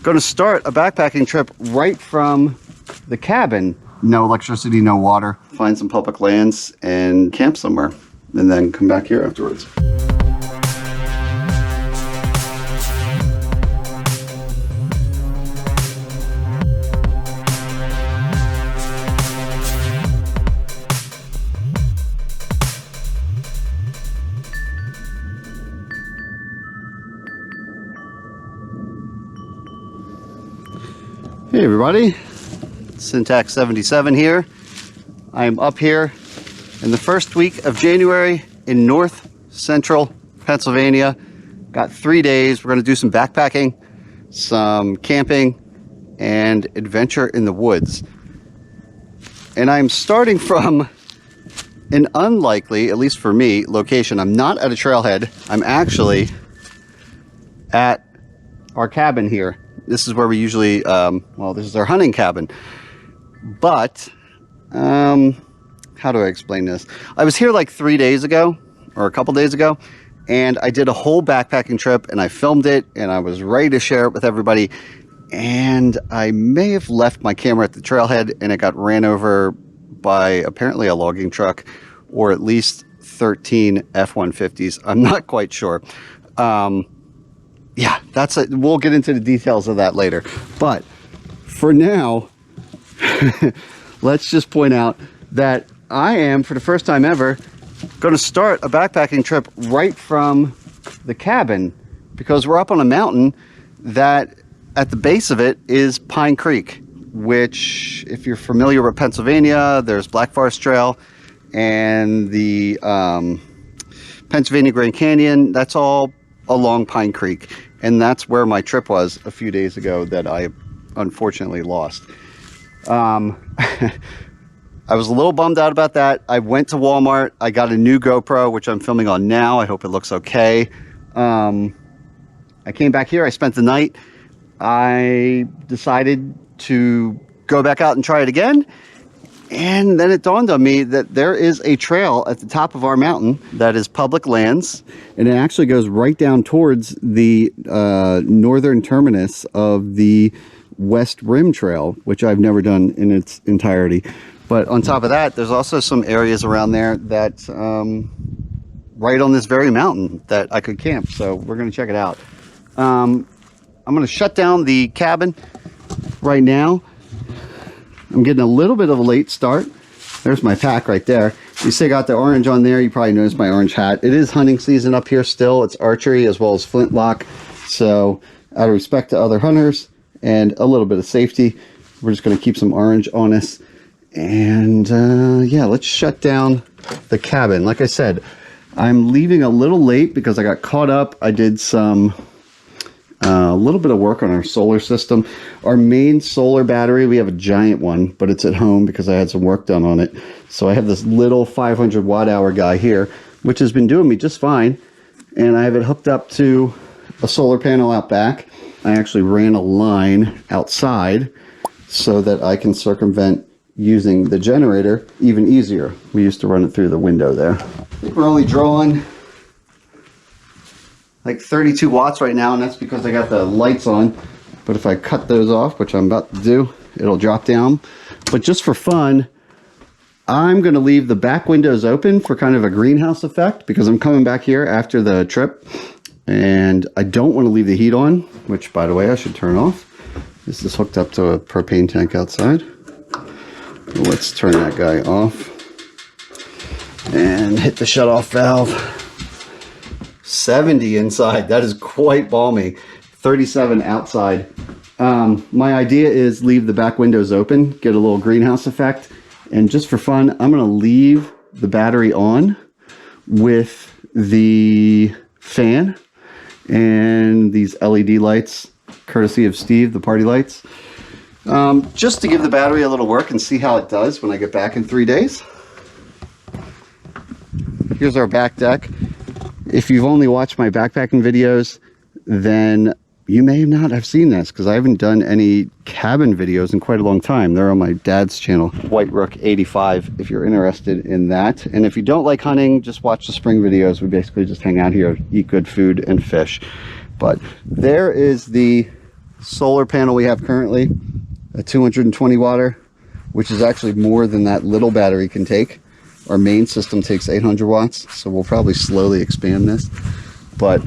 Going to start a backpacking trip right from the cabin. No electricity, no water. Find some public lands and camp somewhere, and then come back here afterwards. Hey everybody, Syntax 77 here. I am up here in the first week of January in north central Pennsylvania. Got 3 days. We're going to do some backpacking, some camping, and adventure in the woods. And I'm starting from an unlikely, at least for me, location. I'm not at a trailhead. I'm actually at our cabin here. This is where we usually, well, this is our hunting cabin. But, how do I explain this? I was here like 3 days ago, or a couple days ago, and I did a whole backpacking trip, and I filmed it, and I was ready to share it with everybody. And I may have left my camera at the trailhead, and it got ran over by apparently a logging truck, or at least 13 F-150s. I'm not quite sure. Yeah, that's it. We'll get into the details of that later. But for now, let's just point out that I am, for the first time ever, going to start a backpacking trip right from the cabin, because we're up on a mountain that at the base of it is Pine Creek, which, if you're familiar with Pennsylvania, there's Black Forest Trail and the Pennsylvania Grand Canyon. That's all along Pine Creek. And that's where my trip was a few days ago that I unfortunately lost. I was a little bummed out about that. I went to Walmart. I got a new GoPro, which I'm filming on now. I hope it looks okay. I came back here. I spent the night. I decided to go back out and try it again. And then it dawned on me that there is a trail at the top of our mountain that is public lands, and it actually goes right down towards the northern terminus of the West Rim Trail, which I've never done in its entirety. But on top of that, there's also some areas around there that right on this very mountain that I could camp. So we're going to check it out. I'm going to shut down the cabin right now. I'm getting a little bit of a late start. There's my pack right there. You see I got the orange on there. You probably noticed my orange hat. It is hunting season up here still. It's archery as well as flintlock. So out of respect to other hunters and a little bit of safety, we're just going to keep some orange on us. And yeah, let's shut down the cabin. Like I said, I'm leaving a little late because I got caught up. I did a little bit of work on our solar system. Our main solar battery, we have a giant one, but it's at home because I had some work done on it. So I have this little 500 watt hour guy here, which has been doing me just fine. And I have it hooked up to a solar panel out back. I actually ran a line outside so that I can circumvent using the generator even easier. We used to run it through the window there. I think we're only drawing like 32 watts right now, and that's because I got the lights on. But if I cut those off, which I'm about to do, it'll drop down. But just for fun, I'm going to leave the back windows open for kind of a greenhouse effect, because I'm coming back here after the trip and I don't want to leave the heat on, which, by the way, I should turn off. This is hooked up to a propane tank outside. Let's turn that guy off and hit the shutoff valve. 70 inside. That is quite balmy. 37 outside. My idea is leave the back windows open, get a little greenhouse effect, and just for fun, I'm going to leave the battery on with the fan and these LED lights, courtesy of Steve, the party lights, just to give the battery a little work and see how it does when I get back in 3 days. Here's our back deck. If you've only watched my backpacking videos, then you may not have seen this, because I haven't done any cabin videos in quite a long time. They're on my dad's channel, White Rook 85, if you're interested in that. And if you don't like hunting, just watch the spring videos. We basically just hang out here, eat good food, and fish. But there is the solar panel we have currently, a 220 watt, which is actually more than that little battery can take. Our main system takes 800 watts, so we'll probably slowly expand this. But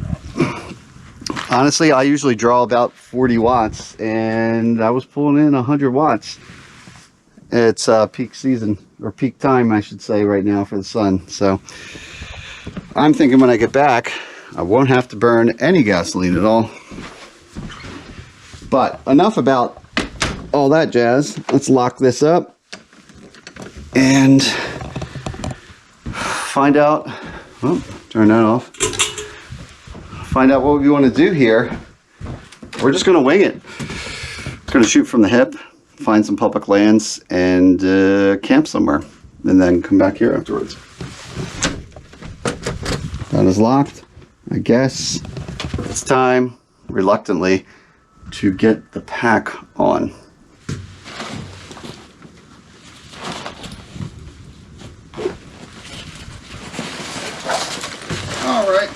honestly, I usually draw about 40 watts, and I was pulling in 100 watts. It's peak season, or peak time, I should say, right now for the sun. So I'm thinking when I get back, I won't have to burn any gasoline at all. But enough about all that jazz. Let's lock this up and find out, oh, turn that off. Find out what we want to do here. We're just going to wing it. Going to shoot from the hip, find some public lands, and camp somewhere, and then come back here afterwards. That is locked. I guess it's time, reluctantly, to get the pack on. All right.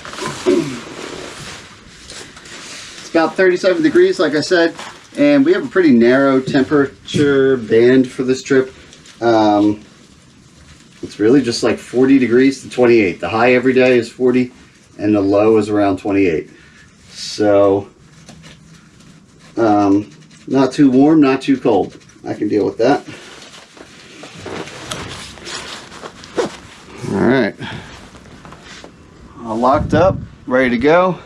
It's about 37 degrees, like I said, and we have a pretty narrow temperature band for this trip. It's really just like 40 degrees to 28. The high every day is 40, and the low is around 28. So, not too warm, not too cold. I can deal with that. All right. All locked up, ready to go.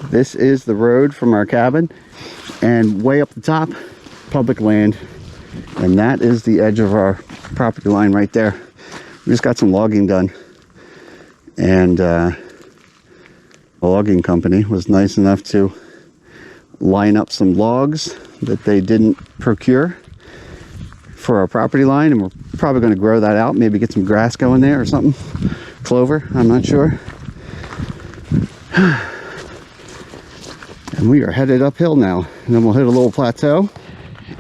This is the road from our cabin, and way up the top, public land, and that is the edge of our property line right there. We just got some logging done, and the logging company was nice enough to line up some logs that they didn't procure for our property line, and we're probably going to grow that out, maybe get some grass going there or something, clover, I'm not sure. And we are headed uphill now, and then we'll hit a little plateau.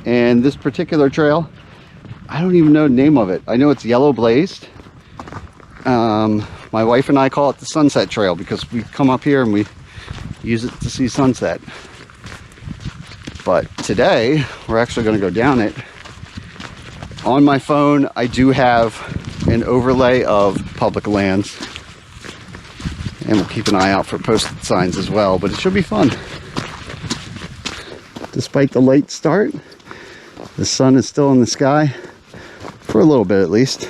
And this particular trail, I don't even know the name of it. I know it's yellow blazed. My wife and I call it the Sunset Trail because we come up here and we use it to see sunset. But today, we're actually going to go down it. On my phone, I do have an overlay of public lands. And we'll keep an eye out for posted signs as well, but it should be fun. Despite the late start, the sun is still in the sky, for a little bit at least.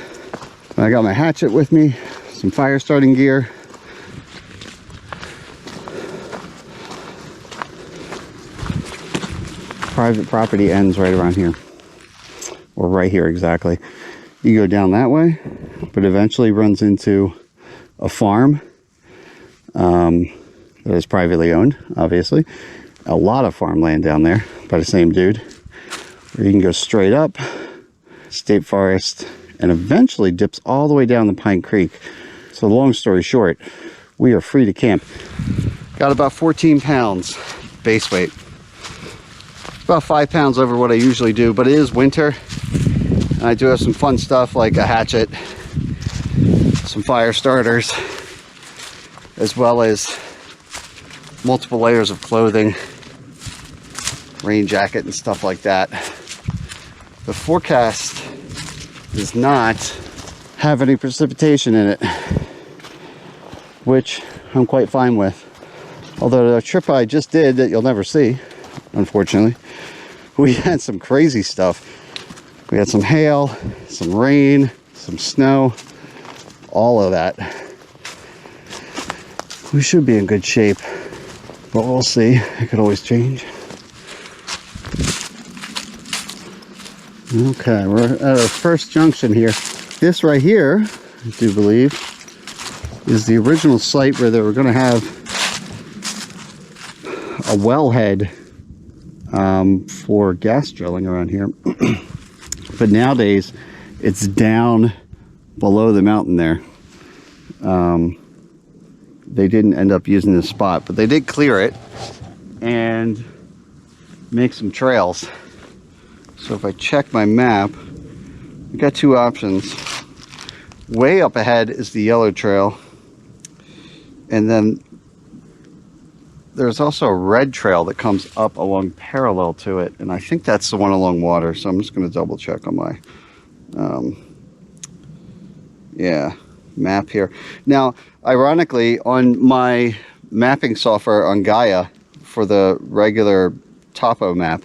I got my hatchet with me, some fire starting gear. Private property ends right around here, or right here exactly. You go down that way, but eventually runs into a farm that is privately owned, obviously. A lot of farmland down there by the same dude. Or you can go straight up, State Forest, and eventually dips all the way down the Pine Creek. So long story short, we are free to camp. Got about 14 pounds base weight. About 5 pounds over what I usually do, but it is winter. And I do have some fun stuff like a hatchet, some fire starters, as well as multiple layers of clothing, rain jacket and stuff like that. The forecast does not have any precipitation in it, which I'm quite fine with. Although the trip I just did that you'll never see, unfortunately, we had some crazy stuff. We had some hail, some rain, some snow, all of that. We should be in good shape, but we'll see. It could always change. Okay, we're at our first junction here. This right here, I do believe, is the original site where they were going to have a wellhead for gas drilling around here. But nowadays, it's down below the mountain there. They didn't end up using this spot, but they did clear it and make some trails. So if I check my map, we got two options. Way up ahead is the yellow trail, and then there's also a red trail that comes up along parallel to it, and I think that's the one along water, so I'm just going to double check on my map here. Now, ironically, on my mapping software on Gaia for the regular topo map,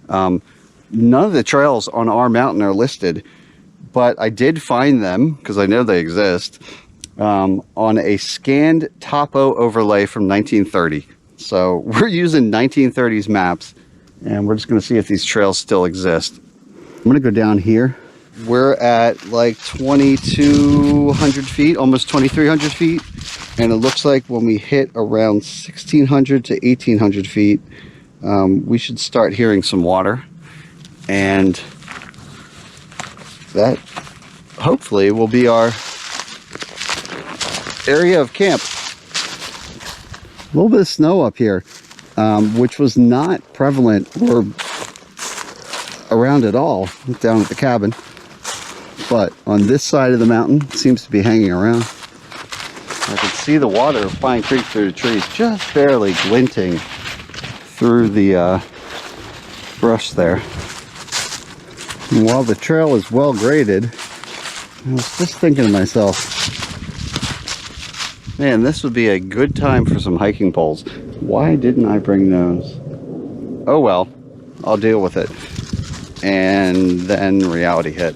none of the trails on our mountain are listed, but I did find them, because I know they exist, on a scanned topo overlay from 1930. So we're using 1930s maps, and we're just going to see if these trails still exist. I'm going to go down here. We're at like 2,200 feet, almost 2,300 feet. And it looks like when we hit around 1,600 to 1,800 feet, we should start hearing some water. And that hopefully will be our area of camp. A little bit of snow up here, which was not prevalent or around at all down at the cabin. But on this side of the mountain, it seems to be hanging around. I can see the water of Pine Creek through the trees, just barely glinting through the brush there. And while the trail is well graded, I was just thinking to myself, man, this would be a good time for some hiking poles. Why didn't I bring those? Oh well, I'll deal with it. And then reality hit.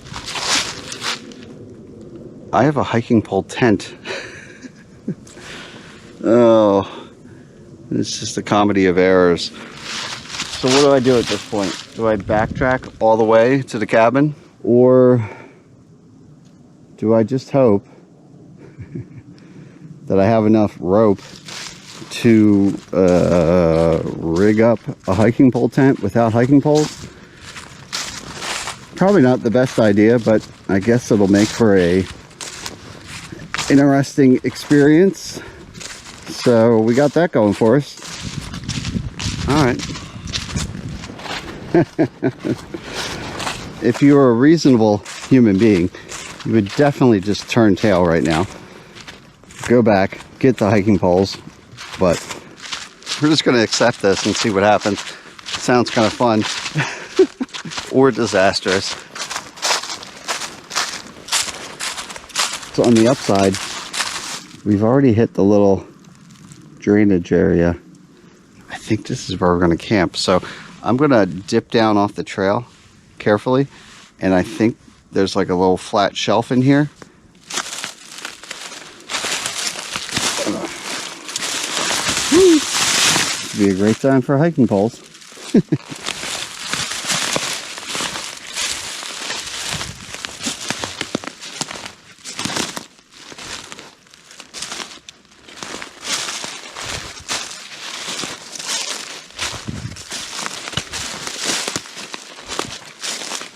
I have a hiking pole tent. Oh, it's just a comedy of errors. So what do I do at this point? Do I backtrack all the way to the cabin? Or do I just hope that I have enough rope to rig up a hiking pole tent without hiking poles? Probably not the best idea, but I guess it'll make for a interesting experience. So we got that going for us. All right. If you were a reasonable human being, you would definitely just turn tail right now, go back, get the hiking poles, but we're just going to accept this and see what happens. Sounds kind of fun or disastrous. So on the upside, we've already hit the little drainage area. I think this is where we're going to camp. So I'm going to dip down off the trail carefully, and I think there's like a little flat shelf in here. Be a great time for hiking poles.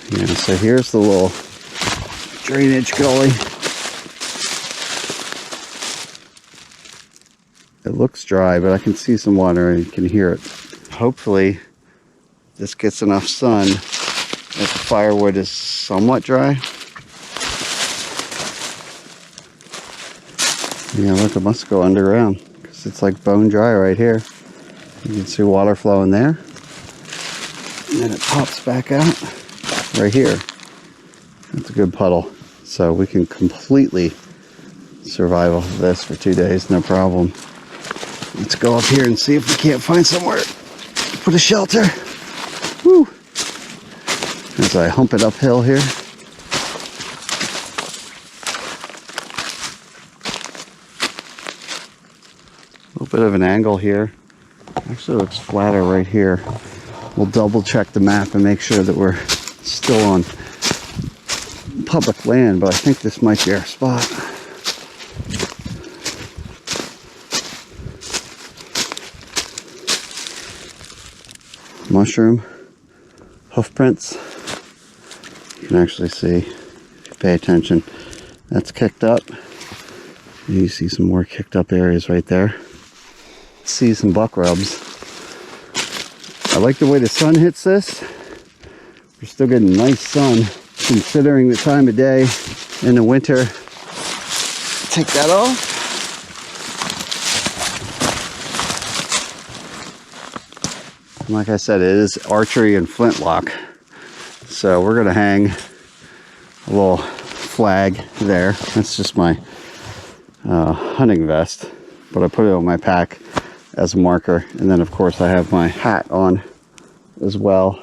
Yeah, so here's the little drainage gully. It looks dry, but I can see some water and you can hear it. Hopefully this gets enough sun that the firewood is somewhat dry. Yeah, look, it must go underground because it's like bone dry right here. You can see water flowing there. And then it pops back out right here. That's a good puddle. So we can completely survive off of this for 2 days, no problem. Let's go up here and see if we can't find somewhere to put a shelter. Woo! As I hump it uphill here. A little bit of an angle here. Actually looks flatter right here. We'll double check the map and make sure that we're still on public land, but I think this might be our spot. Mushroom hoof prints. You can actually see, if you pay attention, that's kicked up. And you see some more kicked up areas right there. See some buck rubs. I like the way the sun hits this. We're still getting nice sun considering the time of day in the winter. Take that off. Like I said, it is archery and flintlock. So we're gonna hang a little flag there. That's just my hunting vest, but I put it on my pack as a marker. And then of course I have my hat on as well.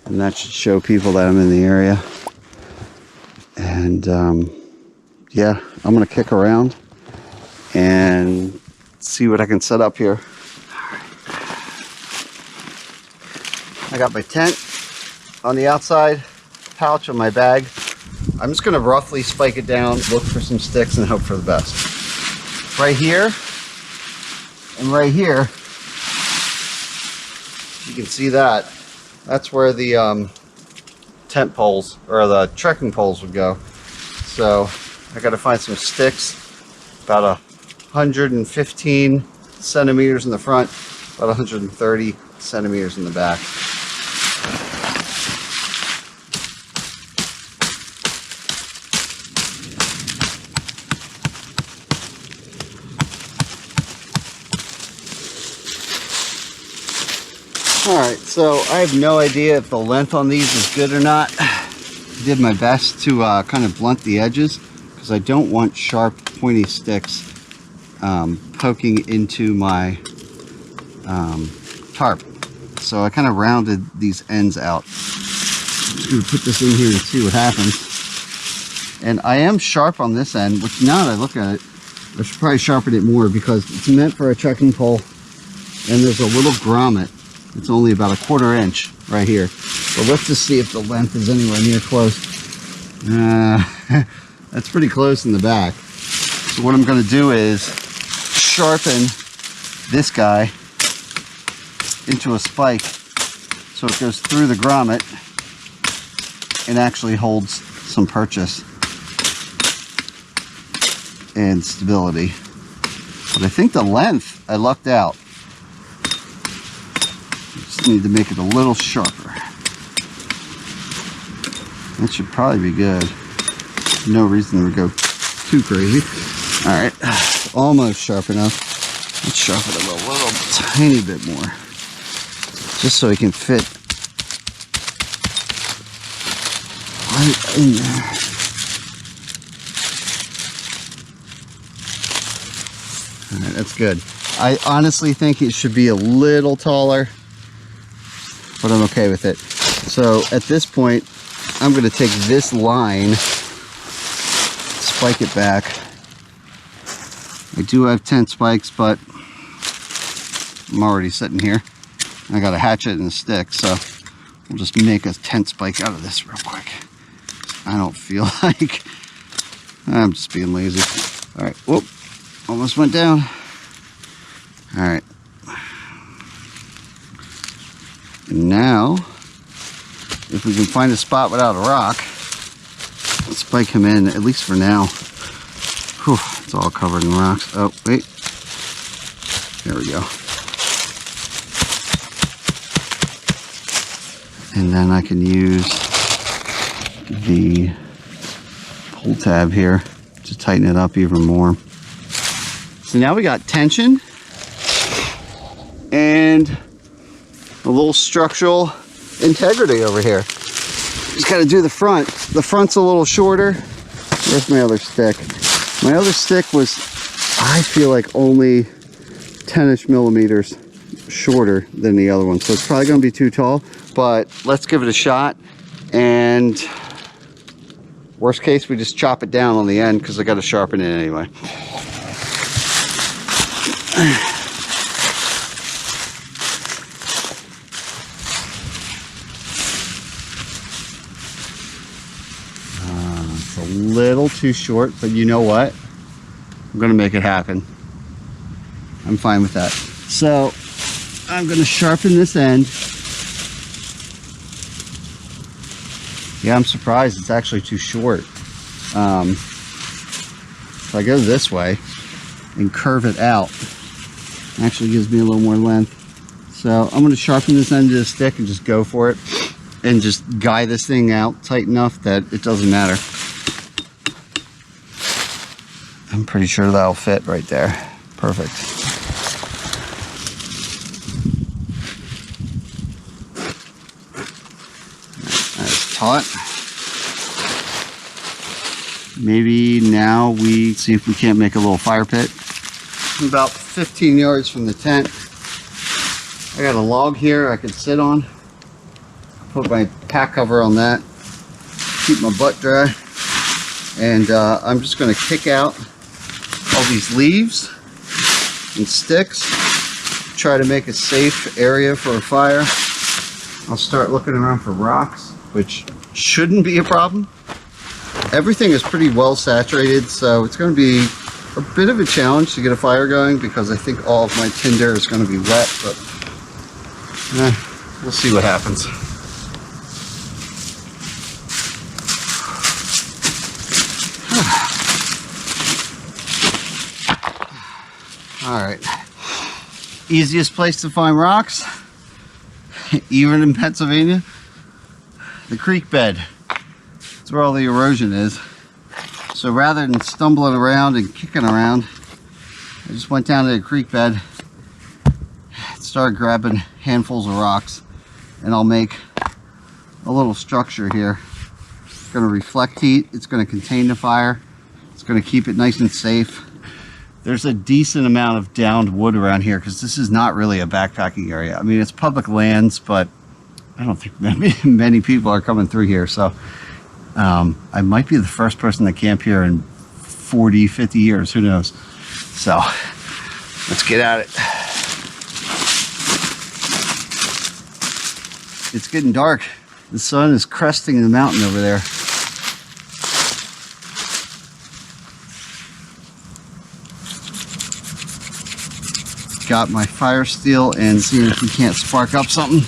And that should show people that I'm in the area. And yeah, I'm gonna kick around and see what I can set up here. I got my tent on the outside pouch of my bag. I'm just gonna roughly spike it down, look for some sticks, and hope for the best. Right here and right here, you can see that. That's where the tent poles or the trekking poles would go. So I gotta find some sticks, about 115 centimeters in the front, about 130 centimeters in the back. Alright, so I have no idea if the length on these is good or not. I did my best to kind of blunt the edges because I don't want sharp, pointy sticks poking into my tarp. So I kind of rounded these ends out. I'm just going to put this in here and see what happens. And I am sharp on this end, which now that I look at it, I should probably sharpen it more because it's meant for a trekking pole. And there's a little grommet. It's only about 1/4 inch right here. But let's just see if the length is anywhere near close. That's pretty close in the back. So what I'm going to do is sharpen this guy into a spike so it goes through the grommet and actually holds some purchase and stability. But I think the length, I lucked out. Just need to make it a little sharper. That should probably be good. No reason to go too crazy. All right, almost sharp enough. Let's sharpen it a little tiny bit more, just so it can fit right in there. All right, that's good. I honestly think it should be a little taller, but I'm okay with it. So at this point, I'm going to take this line, spike it back. I do have 10 spikes, but I'm already sitting here. I got a hatchet and a stick, so we'll just make a tent spike out of this real quick. I don't feel like, I'm just being lazy. All right, whoop, almost went down. All right. And now, if we can find a spot without a rock, let's spike him in, at least for now. Whew, it's all covered in rocks. Oh, wait. There we go. And then I can use the pull tab here to tighten it up even more. So now we got tension and a little structural integrity over here. Just got to do the front. The front's a little shorter. Where's my other stick? My other stick was, I feel like, only 10-ish millimeters shorter than the other one. So it's probably going to be too tall, but let's give it a shot. And worst case, we just chop it down on the end because I got to sharpen it anyway. It's a little too short, but you know what? I'm gonna make it happen. I'm fine with that. So I'm gonna sharpen this end. Yeah, I'm surprised it's actually too short. If I go this way and curve it out, it actually gives me a little more length. So I'm gonna sharpen this end of the stick and just go for it and just guide this thing out tight enough that it doesn't matter. I'm pretty sure that'll fit right there. Perfect. hot. Maybe now we see if we can't make a little fire pit. I'm about 15 yards from the tent. I got a log here I could sit on. Put my pack cover on that. Keep my butt dry. And I'm just going to kick out all these leaves and sticks. Try to make a safe area for a fire. I'll start looking around for rocks, which shouldn't be a problem. Everything is pretty well saturated, so it's going to be a bit of a challenge to get a fire going because I think all of my tinder is going to be wet, but we'll see what happens. All right, easiest place to find rocks, even in Pennsylvania, the creek bed. That's where all the erosion is. So rather than stumbling around and kicking around, I just went down to the creek bed, started grabbing handfuls of rocks, and I'll make a little structure here. It's going to reflect heat, it's going to contain the fire, it's going to keep it nice and safe. There's a decent amount of downed wood around here because this is not really a backpacking area. I mean, it's public lands, but I don't think many people are coming through here. So I might be the first person to camp here in 40, 50 years. Who knows? So let's get at it. It's getting dark. The sun is cresting the mountain over there. Got my fire steel and seeing if we can't spark up something.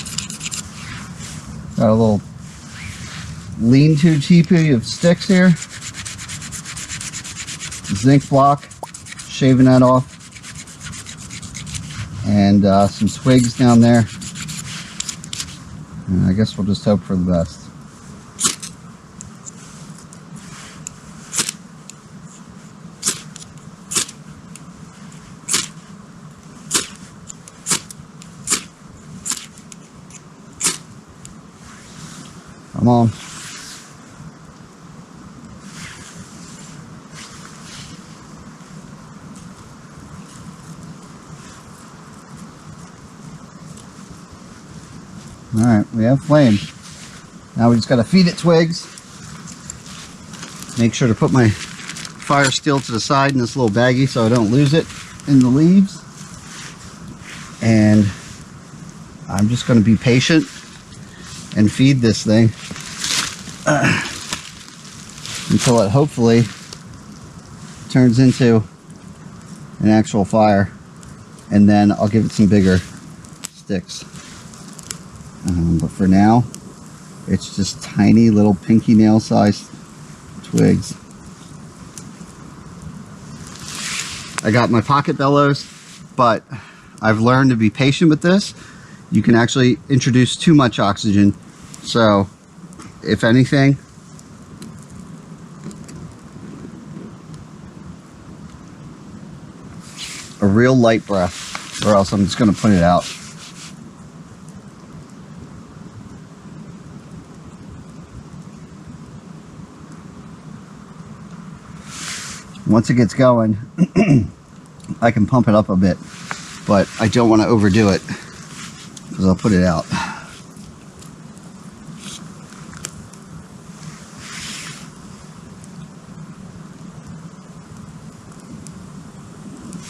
Got a little lean-to teepee of sticks here. Zinc block, shaving that off. And some twigs down there. And I guess we'll just hope for the best. Come on. All right, we have flame. Now we just got to feed it twigs. Make sure to put my fire steel to the side in this little baggie so I don't lose it in the leaves. And I'm just going to be patient and feed this thing until it hopefully turns into an actual fire, and then I'll give it some bigger sticks. But for now, it's just tiny little pinky nail sized twigs. I got my pocket bellows, but I've learned to be patient with this. You can actually introduce too much oxygen. So, if anything, a real light breath, or else I'm just going to put it out. Once it gets going, I can pump it up a bit, but I don't want to overdo it because I'll put it out.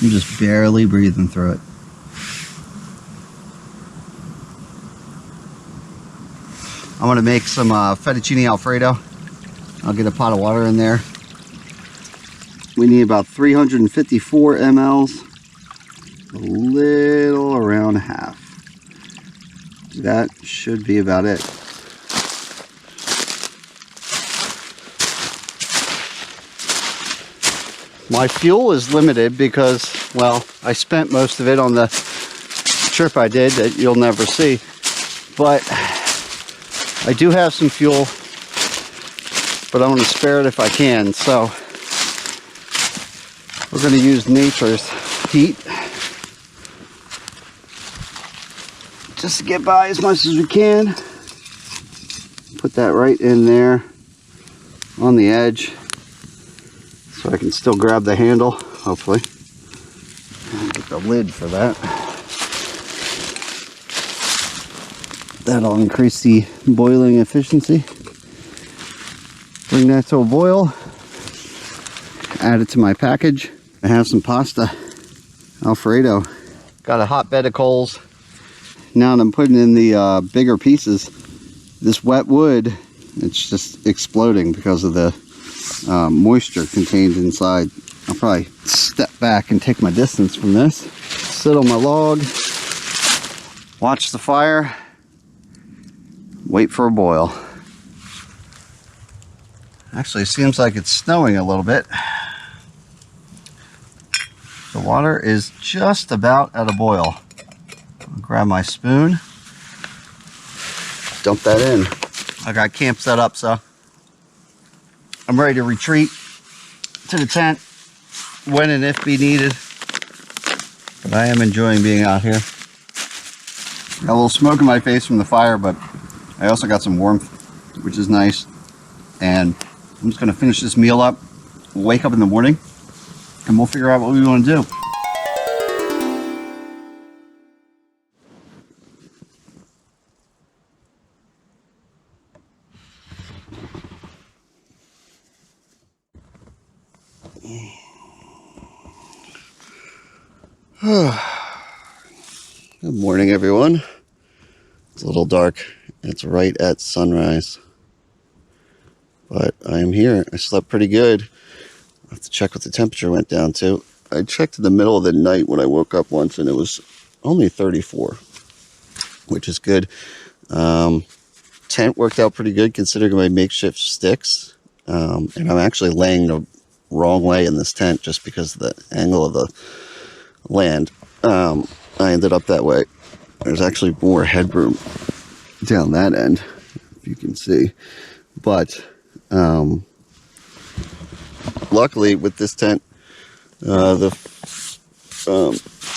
I'm just barely breathing through it. I'm going to make some fettuccine alfredo. I'll get a pot of water in there. We need about 354 mLs, a little around half. That should be about it. My fuel is limited because, well, I spent most of it on the trip I did that you'll never see. But I do have some fuel, but I'm going to spare it if I can. So we're going to use nature's heat just to get by as much as we can. Put put that right in there on the edge so I can still grab the handle, hopefully. And get the lid for that. That'll increase the boiling efficiency. Bring that to a boil. Add it to my package. I have some pasta Alfredo. Got a hot bed of coals. Now that I'm putting in the bigger pieces, this wet wood, it's just exploding because of the moisture contained inside. I'll probably step back and take my distance from this. Sit on my log, watch the fire, wait for a boil. Actually, it seems like it's snowing a little bit. The water is just about at a boil. I'll grab my spoon, dump that in. I got camp set up, so I'm ready to retreat to the tent when and if be needed. But I am enjoying being out here. Got a little smoke in my face from the fire, but I also got some warmth, which is nice. And I'm just going to finish this meal up, wake up in the morning, and we'll figure out what we want to do. Good morning, everyone. It's a little dark. It's right at sunrise. But I am here. I slept pretty good. I have to check what the temperature went down to. I checked in the middle of the night when I woke up once, and it was only 34, which is good. Tent worked out pretty good considering my makeshift sticks. And I'm actually laying the wrong way in this tent just because of the angle of the land. I ended up that way. There's actually more headroom down that end, if you can see. But luckily with this tent, the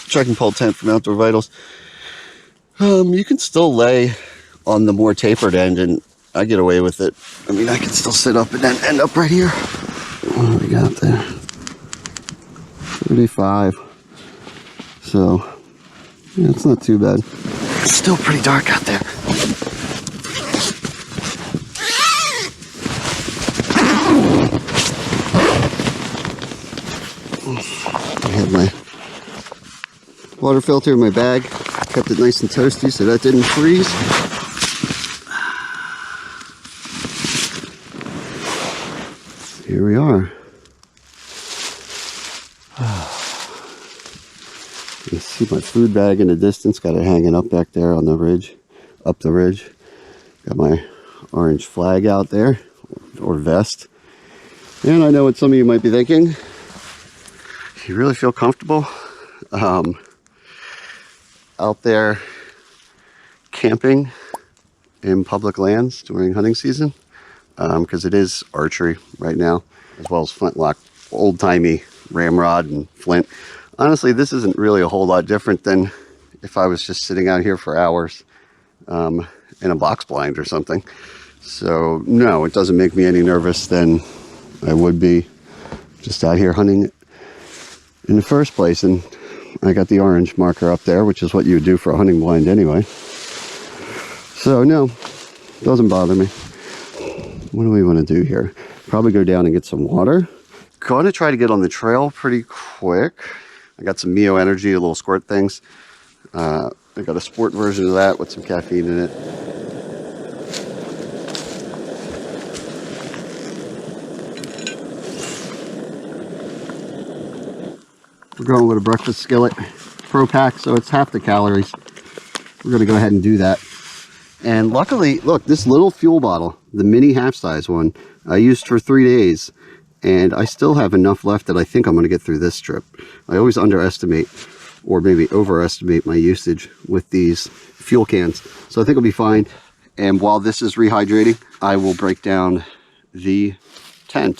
trekking pole tent from Outdoor Vitals, you can still lay on the more tapered end, and I get away with it. I mean, I can still sit up and then end up right here. What do we got there? 35. So, yeah, it's not too bad. It's still pretty dark out there. I had my water filter in my bag. Kept it nice and toasty so that didn't freeze. Here we are. You see my food bag in the distance. Got it hanging up back there on the ridge, up the ridge. Got my orange flag out there, or vest. And I know what some of you might be thinking. You really feel comfortable out there camping in public lands during hunting season? Because it is archery right now, as well as flintlock, old-timey ramrod and flint. Honestly, this isn't really a whole lot different than if I was just sitting out here for hours in a box blind or something. So no, it doesn't make me any nervous than I would be just out here hunting in the first place. And I got the orange marker up there, which is what you would do for a hunting blind anyway. So no, doesn't bother me. What do we want to do here? Probably go down and get some water. Going to try to get on the trail pretty quick. I got some Mio Energy, little squirt things. I got a sport version of that with some caffeine in it. We're going with a breakfast skillet Pro Pack, so it's half the calories. We're going to go ahead and do that. And luckily, look, this little fuel bottle, the mini half-size one, I used for 3 days. And I still have enough left that I think I'm going to get through this trip. I always underestimate, or maybe overestimate, my usage with these fuel cans. So I think I'll be fine. And while this is rehydrating, I will break down the tent.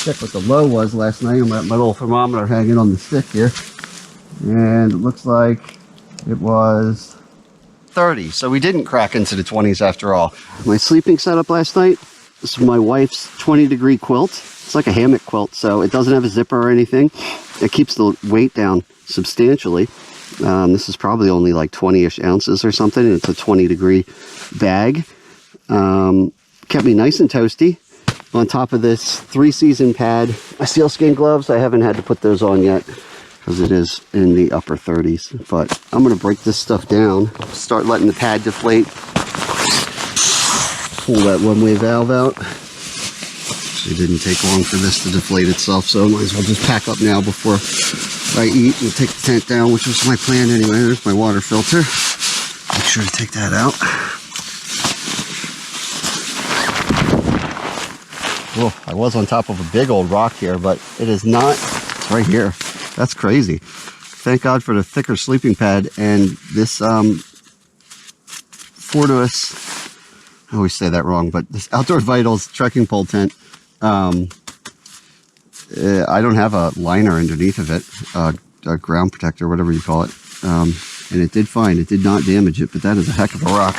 Check what the low was last night. I'm at my little thermometer hanging on the stick here. And it looks like it was 30. So we didn't crack into the 20s after all. My sleeping setup last night, this is my wife's 20-degree quilt. It's like a hammock quilt, so it doesn't have a zipper or anything. It keeps the weight down substantially. This is probably only like 20-ish ounces or something, and it's a 20-degree bag. Kept me nice and toasty. On top of this 3-season pad. My sealskin gloves, I haven't had to put those on yet because it is in the upper 30s. But I'm going to break this stuff down, start letting the pad deflate. Pull that one-way valve out. It didn't take long for this to deflate itself, so I might as well just pack up now before I eat and take the tent down, which was my plan anyway. There's my water filter. Make sure to take that out. Whoa, I was on top of a big old rock here, but it is not. It's right here. That's crazy. Thank God for the thicker sleeping pad and this Fortuous, I always say that wrong, but this Outdoor Vitals trekking pole tent. I don't have a liner underneath of it, a ground protector, whatever you call it. And it did fine. It did not damage it, but that is a heck of a rock.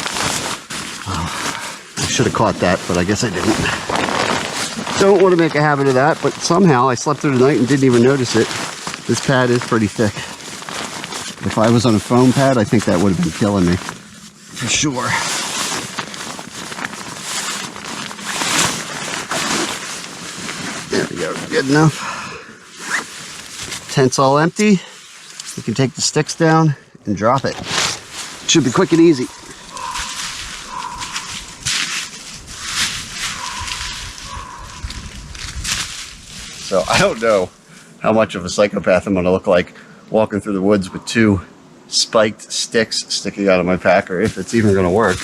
I should have caught that, but I guess I didn't. Don't want to make a habit of that, but somehow I slept through the night and didn't even notice it. This pad is pretty thick. If I was on a foam pad, I think that would have been killing me. For sure. There we go, good enough. Tent's all empty. You can take the sticks down and drop it. Should be quick and easy. So I don't know how much of a psychopath I'm going to look like walking through the woods with 2 spiked sticks sticking out of my pack, or if it's even going to work.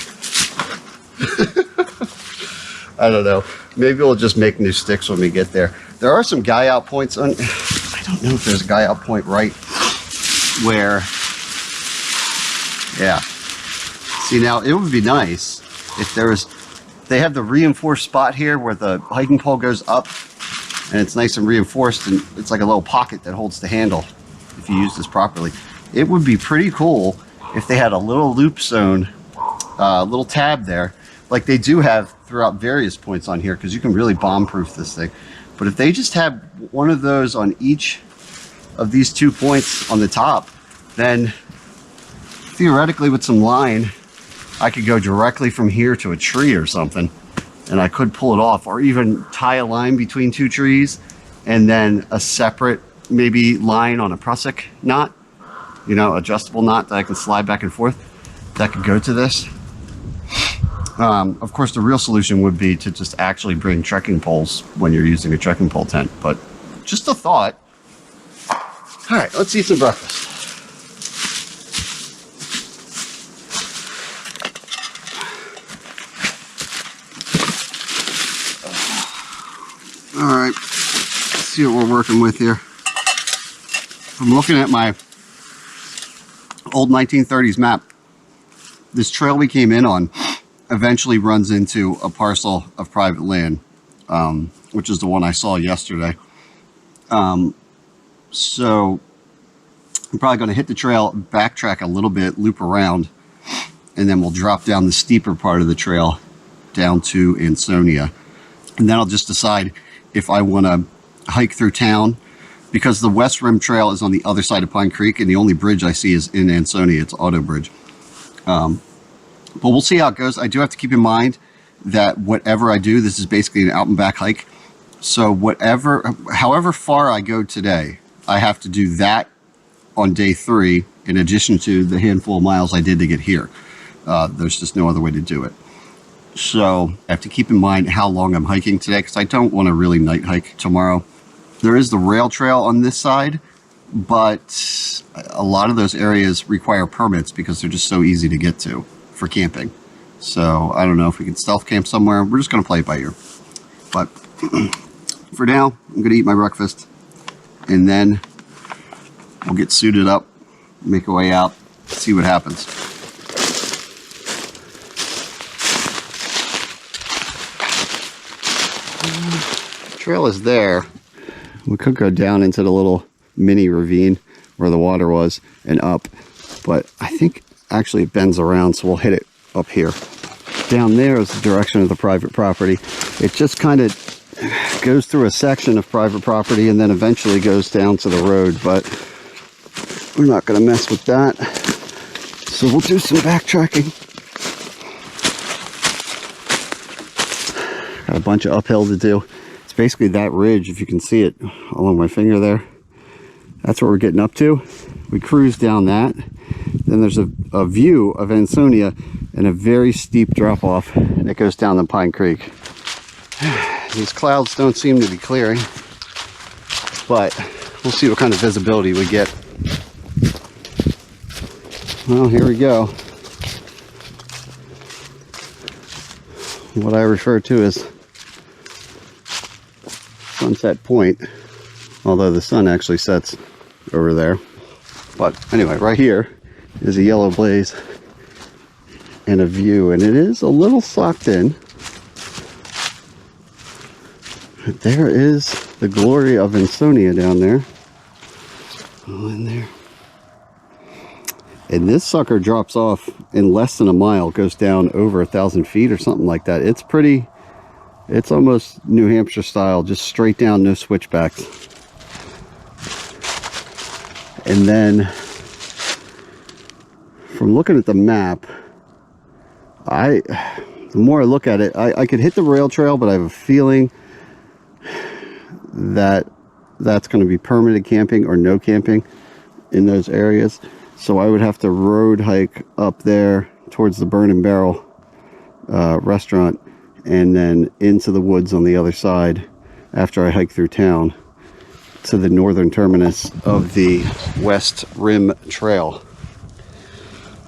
I don't know. Maybe we'll just make new sticks when we get there. There are some guy out points on. I don't know if there's a guy out point right where. Yeah. See, now it would be nice if there was. They have the reinforced spot here where the hiking pole goes up. And it's nice and reinforced, and it's like a little pocket that holds the handle if you use this properly. It would be pretty cool if they had a little loop zone, little tab there, like they do have throughout various points on here, because you can really bomb-proof this thing. But if they just had one of those on each of these 2 points on the top, then theoretically with some line, I could go directly from here to a tree or something. And I could pull it off, or even tie a line between 2 trees and then a separate maybe line on a prusik knot, you know, adjustable knot that I can slide back and forth that could go to this. Of course, the real solution would be to just actually bring trekking poles when you're using a trekking pole tent, but just a thought. All right, let's eat some breakfast. All right, let's see what we're working with here. I'm looking at my old 1930s map. This trail we came in on eventually runs into a parcel of private land, which is the one I saw yesterday. So I'm probably going to hit the trail, backtrack a little bit, loop around, and then we'll drop down the steeper part of the trail down to Ansonia. And then I'll just decide if I want to hike through town, because the West Rim Trail is on the other side of Pine Creek, and the only bridge I see is in Ansonia. It's Auto Bridge. But we'll see how it goes. I do have to keep in mind that whatever I do, this is basically an out and back hike. So however far I go today, I have to do that on day 3, in addition to the handful of miles I did to get here. There's just no other way to do it. So I have to keep in mind how long I'm hiking today, because I don't want to really night hike tomorrow. There is the rail trail on this side, but a lot of those areas require permits because they're just so easy to get to for camping. So I don't know if we can stealth camp somewhere. We're just going to play it by ear. But for now, I'm going to eat my breakfast, and then we'll get suited up, make our way out, see what happens. Trail is there. We could go down into the little mini ravine where the water was and up, but I think actually it bends around, so we'll hit it up here. Down there is the direction of the private property. It just kind of goes through a section of private property and then eventually goes down to the road, but we're not going to mess with that. So we'll do some backtracking. Got a bunch of uphill to do. It's basically that ridge, if you can see it along my finger there. That's what we're getting up to. We cruise down that. Then there's a view of Ansonia and a very steep drop off that goes down the Pine Creek. These clouds don't seem to be clearing, but we'll see what kind of visibility we get. Well, here we go. What I refer to as Sunset Point, although the sun actually sets over there. But anyway, right here is a yellow blaze and a view, and it is a little socked in. There is the glory of Ansonia down there. Oh, in there. And this sucker drops off in less than a mile, goes down over 1,000 feet or something like that. It's pretty, it's almost New Hampshire style, just straight down, no switchbacks. And then from looking at the map, the more I look at it, I could hit the rail trail, but I have a feeling that that's going to be permitted camping or no camping in those areas. So I would have to road hike up there towards the Burn and Barrel restaurant and then into the woods on the other side after I hike through town to the northern terminus of the West Rim Trail.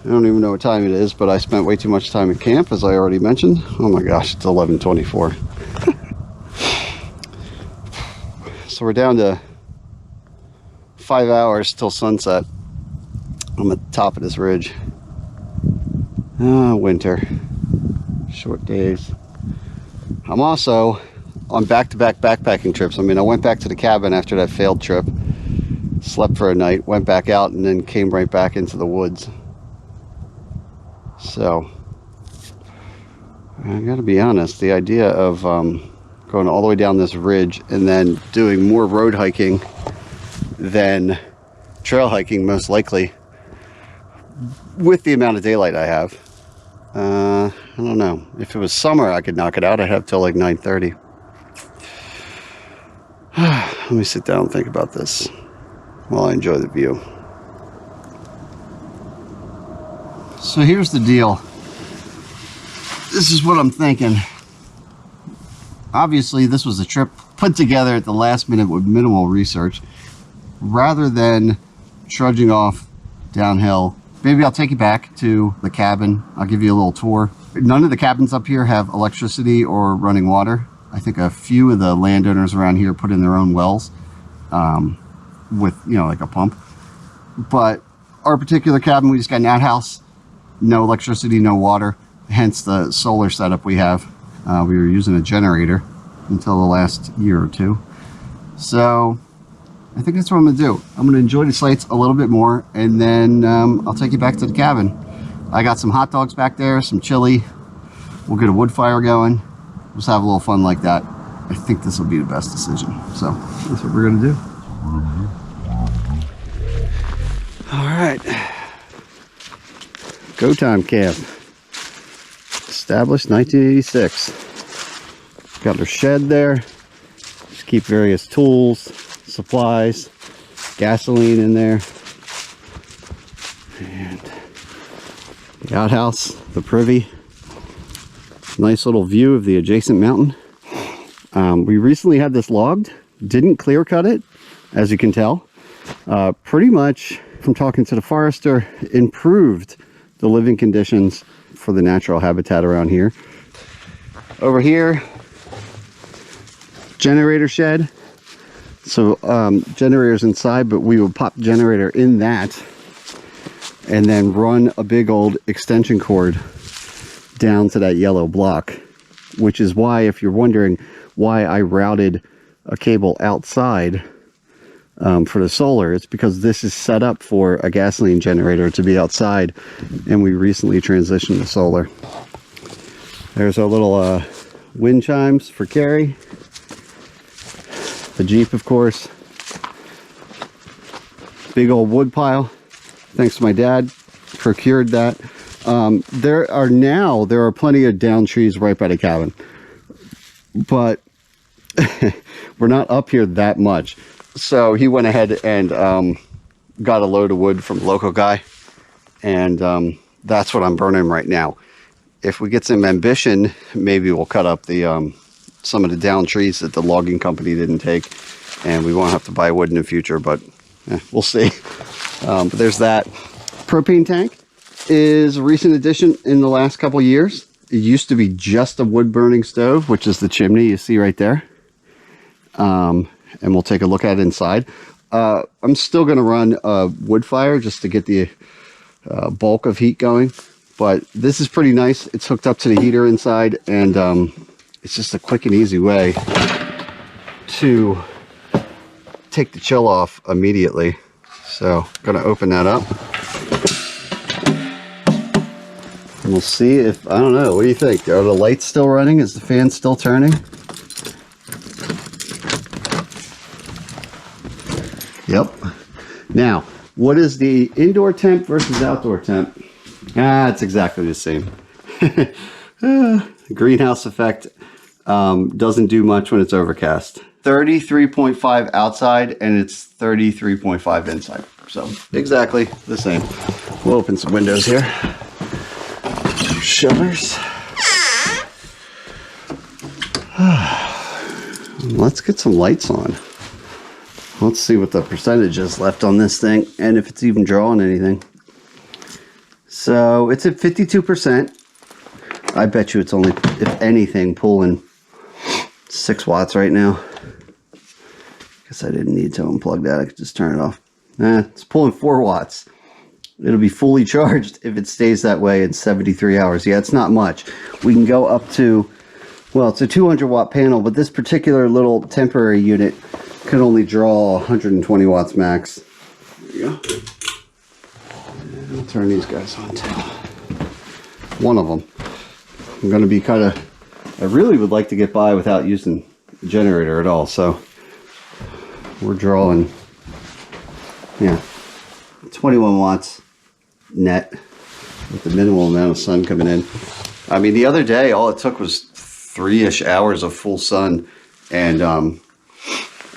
I don't even know what time it is, but I spent way too much time at camp, as I already mentioned. Oh my gosh, it's 11:24. So we're down to 5 hours till sunset. I'm at the top of this ridge. Winter. Short days. I'm also on back-to-back backpacking trips. I mean, I went back to the cabin after that failed trip, slept for a night, went back out, and then came right back into the woods. So, I gotta be honest, the idea of going all the way down this ridge and then doing more road hiking than trail hiking, most likely, with the amount of daylight I have, I don't know. If it was summer, I could knock it out. I'd have till like 9:30. Let me sit down and think about this while I enjoy the view. So here's the deal. This is what I'm thinking. Obviously, this was a trip put together at the last minute with minimal research. Rather than trudging off downhill, maybe I'll take you back to the cabin. I'll give you a little tour. None of the cabins up here have electricity or running water. I think a few of the landowners around here put in their own wells with, you know, like a pump. But our particular cabin, we just got an outhouse, no electricity, no water, hence the solar setup we have. We were using a generator until the last year or two. So I think that's what I'm going to do. I'm going to enjoy the sights a little bit more, and then I'll take you back to the cabin. I got some hot dogs back there, some chili. We'll get a wood fire going. Just have a little fun like that. I think this will be the best decision. So that's what we're going to do. All right. Go time camp. Established 1986. Got our shed there. Just keep various tools, supplies, gasoline in there. And the outhouse, the privy. Nice little view of the adjacent mountain. We recently had this logged. Didn't clear cut it, as you can tell. Pretty much, from talking to the forester, improved the living conditions for the natural habitat around here. Over here, generator shed. So generators inside, but we will pop the generator in that and then run a big old extension cord down to that yellow block, which is why, if you're wondering why I routed a cable outside for the solar. It's because this is set up for a gasoline generator to be outside, and we recently transitioned to solar. There's our little wind chimes for Carrie. The Jeep, of course. Big old wood pile. Thanks to my dad, procured that. There are plenty of down trees right by the cabin, but we're not up here that much. So he went ahead and got a load of wood from a local guy, and that's what I'm burning right now. If we get some ambition, maybe we'll cut up the some of the down trees that the logging company didn't take, and we won't have to buy wood in the future, but we'll see. But there's that. Propane tank is a recent addition in the last couple years. It used to be just a wood burning stove, which is the chimney you see right there. And we'll take a look at it inside. I'm still going to run a wood fire just to get the bulk of heat going, but this is pretty nice. It's hooked up to the heater inside, and it's just a quick and easy way to take the chill off immediately. So I'm going to open that up. And we'll see if, I don't know, what do you think? Are the lights still running? Is the fan still turning? Yep. Now, what is the indoor temp versus outdoor temp? It's exactly the same. Greenhouse effect doesn't do much when it's overcast. 33.5 outside, and it's 33.5 inside. So exactly the same. We'll open some windows here. Shutters. Let's get some lights on. Let's see what the percentage is left on this thing, and if it's even drawing anything. So it's at 52%. I bet you it's only, if anything, pulling 6 watts right now. Guess I didn't need to unplug that. I could just turn it off. It's pulling 4 watts. It'll be fully charged if it stays that way in 73 hours. Yeah, it's not much. We can go up to, well, it's a 200 watt panel, but this particular little temporary unit can only draw 120 watts max. There you go. And I'll turn these guys on too. One of them. I'm going to be kind of, I really would like to get by without using the generator at all. So we're drawing, yeah, 21 watts net with the minimal amount of sun coming in. I mean, the other day, all it took was 3-ish hours of full sun, and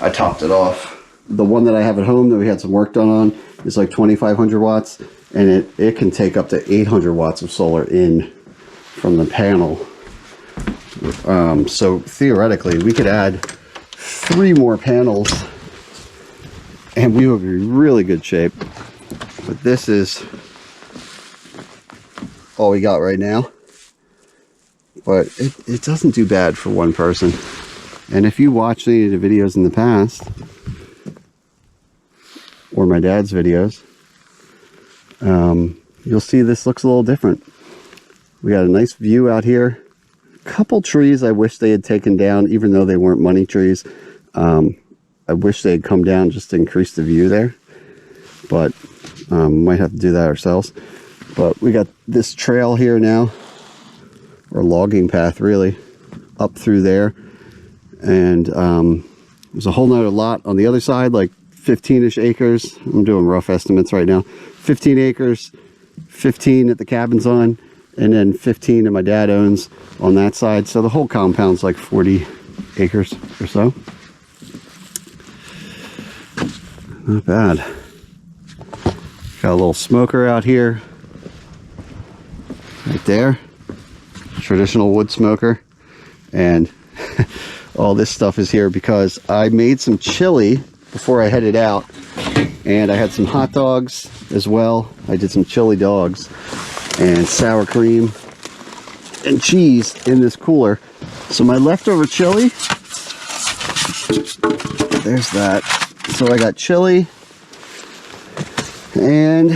I topped it off. The one that I have at home that we had some work done on is like 2,500 watts, and it can take up to 800 watts of solar in from the panel. So theoretically, we could add 3 more panels, and we would be in really good shape. But this is all we got right now. But it doesn't do bad for one person. And if you watch any of the videos in the past, or my dad's videos, you'll see this looks a little different. We got a nice view out here. A couple trees I wish they had taken down, even though they weren't money trees. I wish they had come down just to increase the view there. But might have to do that ourselves. But we got this trail here now, or logging path really, up through there. And there's a whole nother lot on the other side, like 15-ish acres. I'm doing rough estimates right now. 15 acres, 15 that the cabin's on, and then 15 that my dad owns on that side. So the whole compound's like 40 acres or so. Not bad. Got a little smoker out here, right there. Traditional wood smoker. And all this stuff is here because I made some chili before I headed out, and I had some hot dogs as well. I did some chili dogs and sour cream and cheese in this cooler. So my leftover chili, there's that. So I got chili and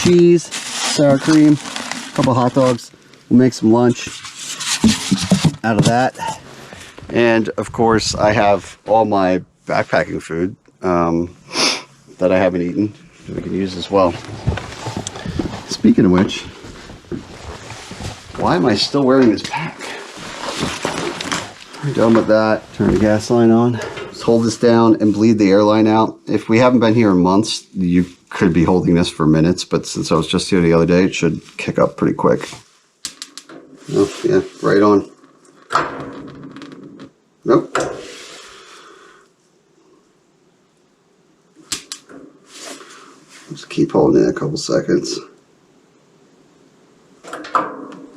cheese, sour cream, a couple hot dogs. We'll make some lunch out of that. And of course I have all my backpacking food. that I haven't eaten that we can use as well. Speaking of which, why am I still wearing this pack? We're done with that. Turn the gas line on. Just hold this down and bleed the airline out. If we haven't been here in months, you could be holding this for minutes, but since I was just here the other day, it should kick up pretty quick. Oh, yeah, right on. Nope. Just keep holding it a couple seconds.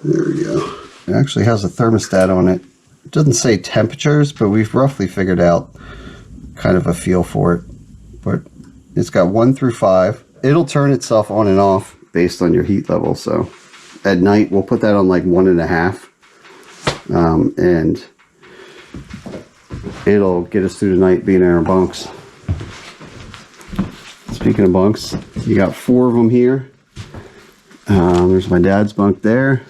There we go. It actually has a thermostat on it. It doesn't say temperatures, but we've roughly figured out kind of a feel for it. But it's got 1 through 5. It'll turn itself on and off based on your heat level. So at night, we'll put that on like 1.5. And it'll get us through the night being in our bunks. Speaking of bunks, you got 4 of them here. There's my dad's bunk there.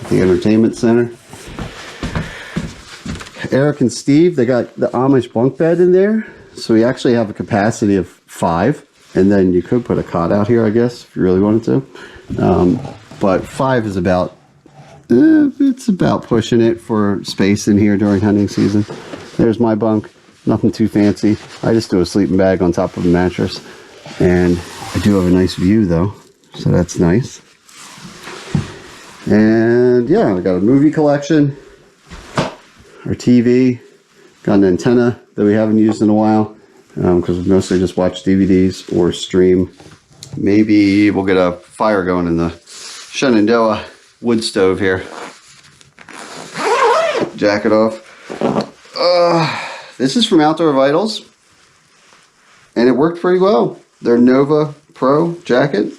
The entertainment center. Eric and Steve, they got the Amish bunk bed in there. So we actually have a capacity of 5. And then you could put a cot out here, I guess, if you really wanted to. But 5 is about, it's about pushing it for space in here during hunting season. There's my bunk. Nothing too fancy. I just do a sleeping bag on top of a mattress. And I do have a nice view though, so that's nice. And yeah, I got a movie collection, our TV, got an antenna that we haven't used in a while because we mostly just watch DVDs or stream. Maybe we'll get a fire going in the Shenandoah wood stove here. Jacket off. This is from Outdoor Vitals, and it worked pretty well. Their Nova Pro jacket.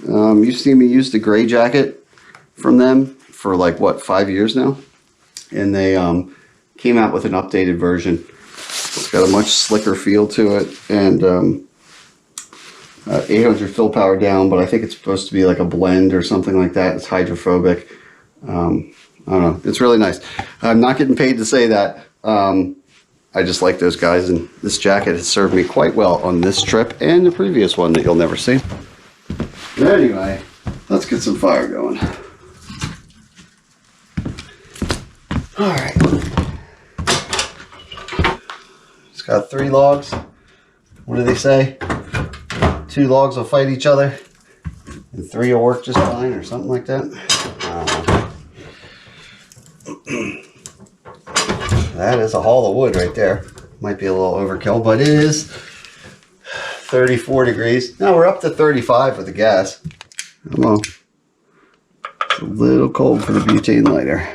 You've seen me use the gray jacket from them for like, what, 5 years now? And they came out with an updated version. It's got a much slicker feel to it, and 800 fill power down, but I think it's supposed to be like a blend or something like that. It's hydrophobic. I don't know. It's really nice. I'm not getting paid to say that. I just like those guys, and this jacket has served me quite well on this trip and the previous one that you'll never see. Anyway, let's get some fire going. All right. It's got 3 logs. What do they say? 2 logs will fight each other, and 3 will work just fine, or something like that. That is a haul of wood right there. Might be a little overkill, but it is 34 degrees. Now we're up to 35 with the gas. Come on. It's a little cold for the butane lighter.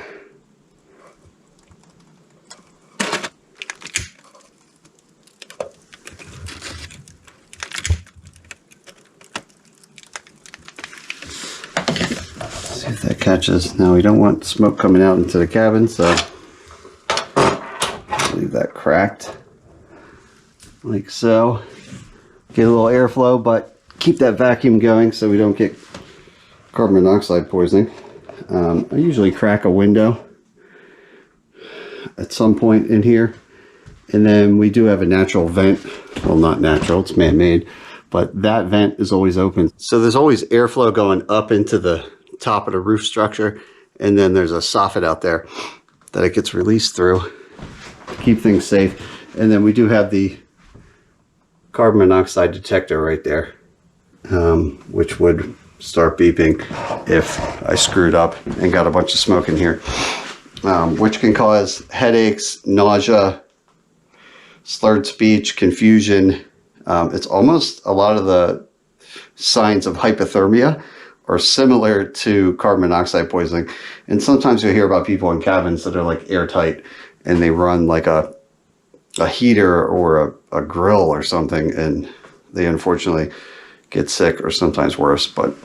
Let's see if that catches. Now we don't want smoke coming out into the cabin, so leave that cracked like so. Get a little airflow, but keep that vacuum going so we don't get carbon monoxide poisoning. I usually crack a window at some point in here, and then we do have a natural vent. Well, not natural, it's man-made, but that vent is always open, so there's always airflow going up into the top of the roof structure, and then there's a soffit out there that it gets released through. Keep things safe. And then we do have the carbon monoxide detector right there, which would start beeping if I screwed up and got a bunch of smoke in here, which can cause headaches, nausea, slurred speech, confusion. It's almost, a lot of the signs of hypothermia are similar to carbon monoxide poisoning. And sometimes you'll hear about people in cabins that are like airtight, and they run like a heater or a grill or something, and they unfortunately get sick, or sometimes worse, but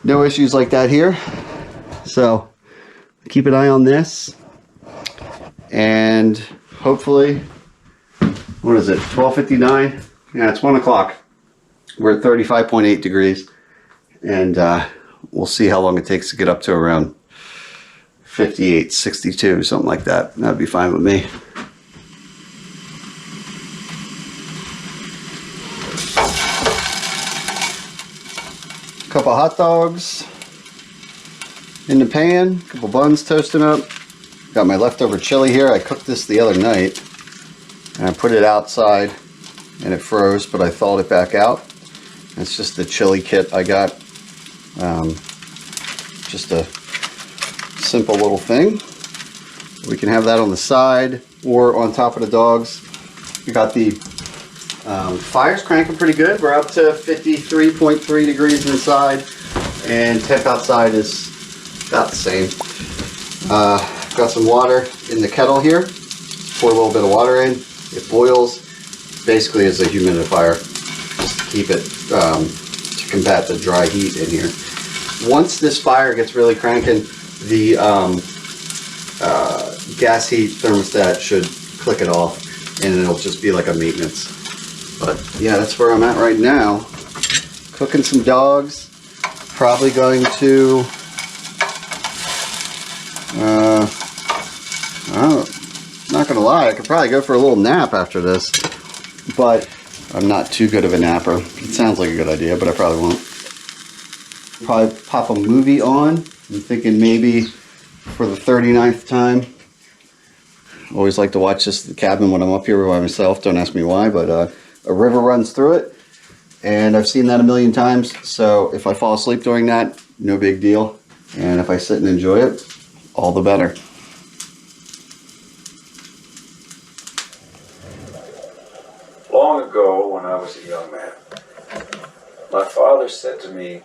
no issues like that here. So keep an eye on this, and hopefully, what is it, 12:59? Yeah, it's 1 o'clock. We're at 35.8 degrees, and we'll see how long it takes to get up to around 58, 62, something like that. That'd be fine with me. couple hot dogs in the pan, a couple buns toasting up. Got my leftover chili here. I cooked this the other night and I put it outside and it froze, but I thawed it back out. It's just the chili kit I got. Just a simple little thing. We can have that on the side or on top of the dogs. We got the fire's cranking pretty good. We're up to 53.3 degrees inside, and temp outside is about the same. Got some water in the kettle here. Pour a little bit of water in. It boils. Basically, it's a humidifier, just to keep it to combat the dry heat in here. Once this fire gets really cranking, the gas heat thermostat should click it off, and it'll just be like a maintenance. But yeah, that's where I'm at right now. Cooking some dogs. Probably going to not gonna lie, I could probably go for a little nap after this, but I'm not too good of a napper. It sounds like a good idea, but I probably won't. Probably pop a movie on. I'm thinking maybe for the 39th time. Always like to watch this at the cabin when I'm up here by myself. Don't ask me why, but a river runs through it, and I've seen that a million times. So if I fall asleep during that, no big deal. And if I sit and enjoy it, all the better. Long ago, when I was a young man, my father said to me,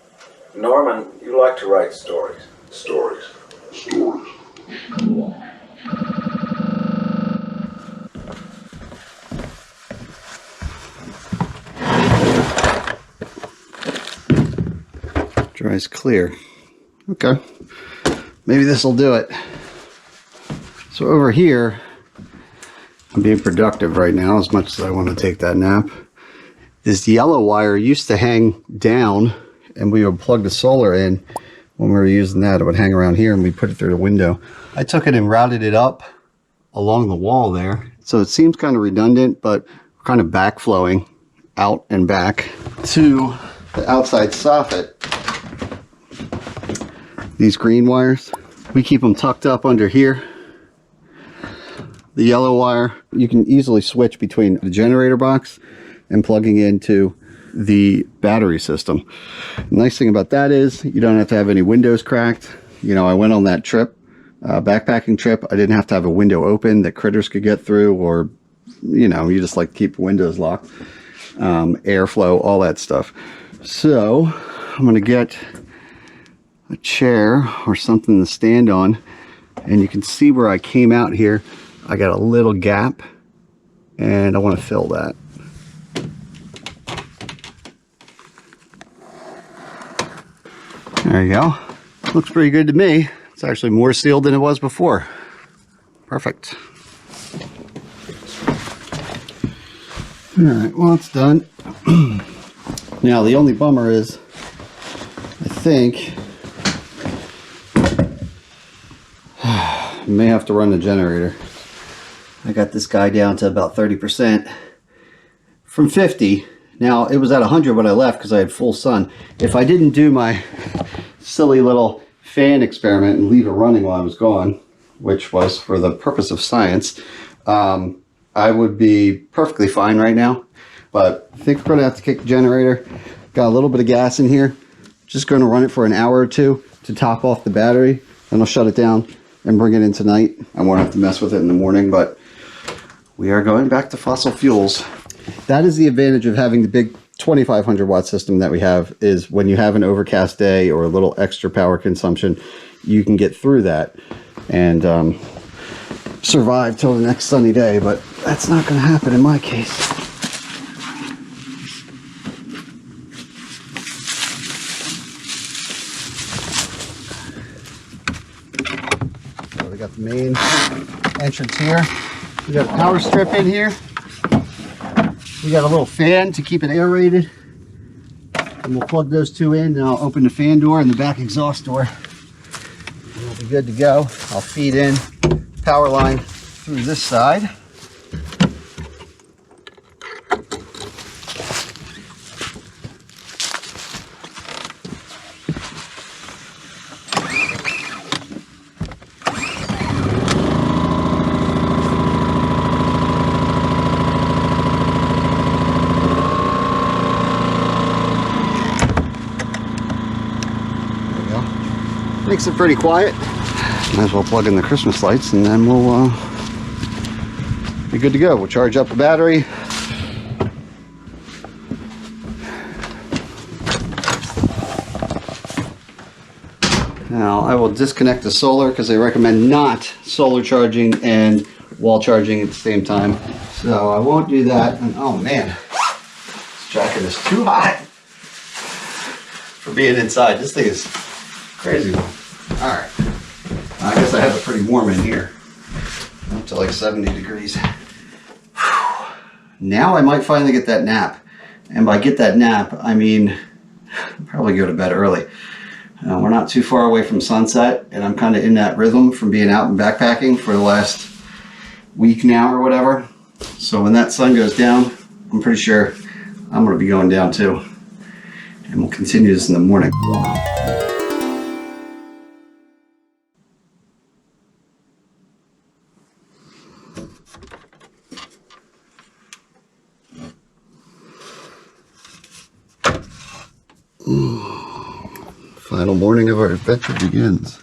"Norman, you like to write stories." Stories. Dries clear. Okay. Maybe this will do it. So over here, I'm being productive right now as much as I want to take that nap. This yellow wire used to hang down, and we would plug the solar in. When we were using that, it would hang around here and we put it through the window. I took it and routed it up along the wall there. So it seems kind of redundant, but we're kind of backflowing out and back to the outside soffit. These green wires, we keep them tucked up under here. The yellow wire, you can easily switch between the generator box and plugging into the battery system. The nice thing about that is you don't have to have any windows cracked. You know, I went on that trip, backpacking trip. I didn't have to have a window open that critters could get through, or, you know, you just like keep windows locked, airflow, all that stuff. So I'm going to get a chair or something to stand on, and you can see where I came out here. I got a little gap, and I want to fill that. There you go. Looks pretty good to me. It's actually more sealed than it was before. Perfect. Alright, well, it's done. Now, the only bummer is, I think, I may have to run the generator. I got this guy down to about 30% from 50. Now, it was at 100 when I left because I had full sun. If I didn't do my silly little fan experiment and leave it running while I was gone, which was for the purpose of science, I would be perfectly fine right now. But I think we're going to have to kick the generator. Got a little bit of gas in here. Just going to run it for an hour or two to top off the battery. Then I'll shut it down and bring it in tonight. I won't have to mess with it in the morning, but we are going back to fossil fuels. That is the advantage of having the big 2500 watt system that we have, is when you have an overcast day or a little extra power consumption, you can get through that and survive till the next sunny day, but that's not going to happen in my case. So we got the main entrance here. We got a power strip in here. We got a little fan to keep it aerated. And we'll plug those two in, and I'll open the fan door and the back exhaust door. And we'll be good to go. I'll feed in power line through this side. Makes it pretty quiet. Might as well plug in the Christmas lights and then we'll be good to go. We'll charge up the battery. Now I will disconnect the solar because they recommend not solar charging and wall charging at the same time. So I won't do that. And oh man, this jacket is too hot for being inside. This thing is crazy. All right. I guess I have it pretty warm in here. Up to like 70 degrees. Whew. Now I might finally get that nap. And by get that nap, I mean probably go to bed early. We're not too far away from sunset, and I'm kind of in that rhythm from being out and backpacking for the last week now or whatever. So when that sun goes down, I'm pretty sure I'm going to be going down too. And we'll continue this in the morning. Final morning of our adventure begins.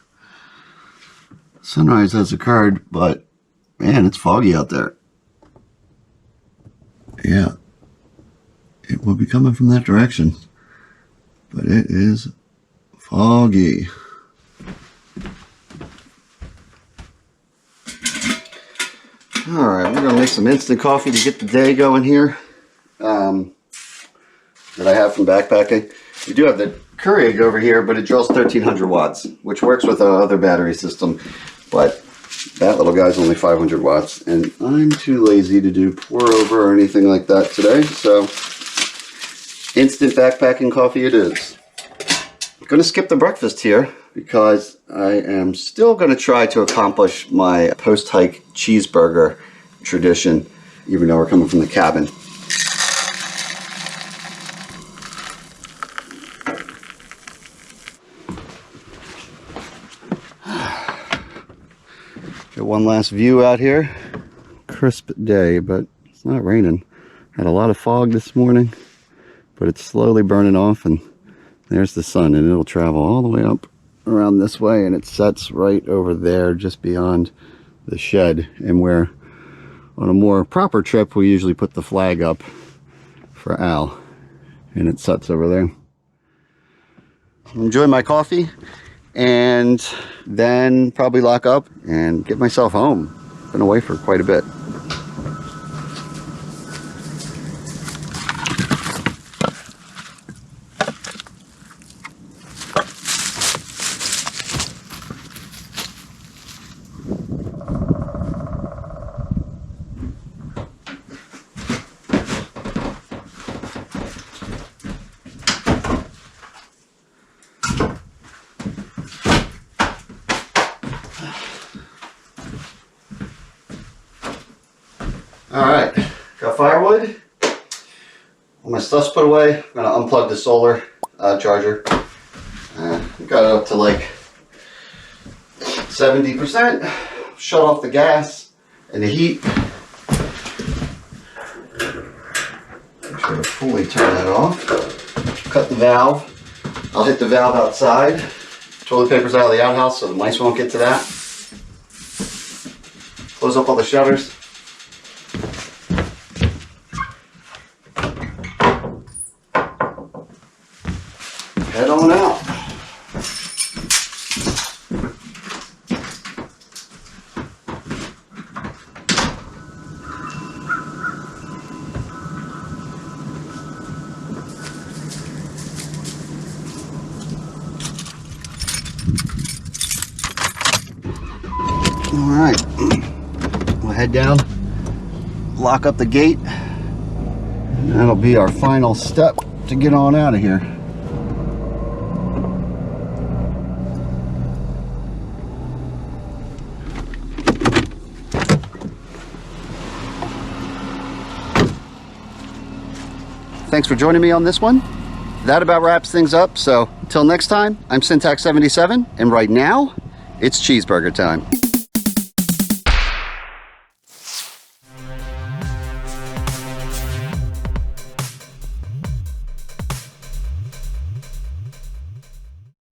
Sunrise has occurred, but man, it's foggy out there. Yeah, it will be coming from that direction, but it is foggy. All right, we're gonna make some instant coffee to get the day going here. That I have from backpacking. We do have the Keurig over here, but it draws 1300 watts, which works with our other battery system. But that little guy's only 500 watts, and I'm too lazy to do pour over or anything like that today. So instant backpacking coffee it is. I'm going to skip the breakfast here because I am still going to try to accomplish my post-hike cheeseburger tradition, even though we're coming from the cabin. Get one last view out here. Crisp day, but it's not raining. Had a lot of fog this morning, but it's slowly burning off, and there's the sun, and it'll travel all the way up around this way, and it sets right over there just beyond the shed. And where on a more proper trip we usually put the flag up for Al, and it sets over there. Enjoy my coffee and then probably lock up and get myself home. Been away for quite a bit. Alright, got firewood. All my stuff's put away. I'm gonna unplug the solar charger. Got it up to like 70%. Shut off the gas and the heat. Make sure to fully turn that off. Cut the valve. I'll hit the valve outside. Toilet paper's out of the outhouse so the mice won't get to that. Close up all the shutters. Head on out. All right, we'll head down, lock up the gate, and that'll be our final step to get on out of here. Thanks for joining me on this one. That about wraps things up. So until next time, I'm Syntax77, and right now, it's cheeseburger time.